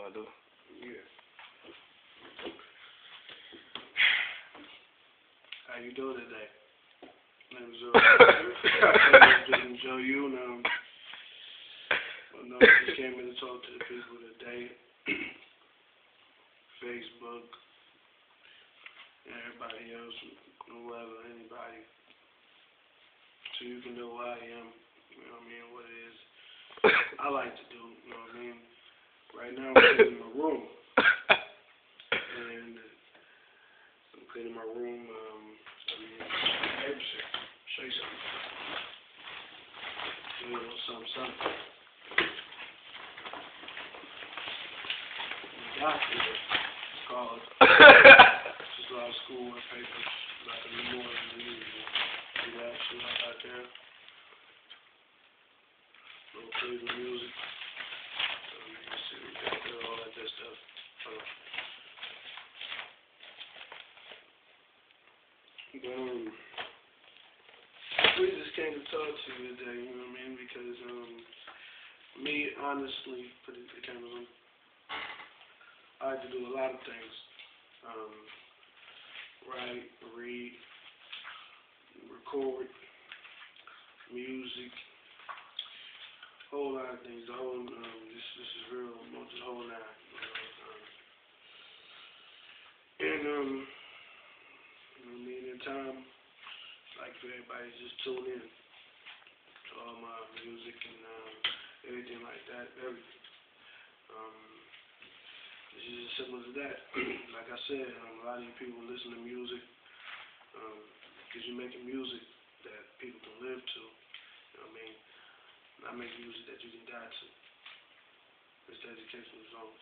I do. Yeah. How you doing today? My name is Joe you, and I just came in to talk to the people today. Facebook, and everybody else, whoever, anybody, so you can know who I am, you know what I mean, what it is I like to do, you know what I mean. Right now I'm cleaning my room, and I'm cleaning my room, show you something. You know, something. Got it. It's called just a lot of schoolwork papers, like in the morning than usual. See that shit out there? Little favorite music. You can see we got there, all that good stuff. We just came to talk to you today, you know what I mean? Because me, honestly, put it the cameras on. I like to do a lot of things. Write, read, record, music, a whole lot of things. The whole, this is real, just whole nine. In time, like for everybody, just tune in to all my music and everything like that, everything. It's just as simple as that. Like I said, a lot of you people listen to music because you're making music that people can live to. You know what I mean? I make music that you can die to. It's the educational songs.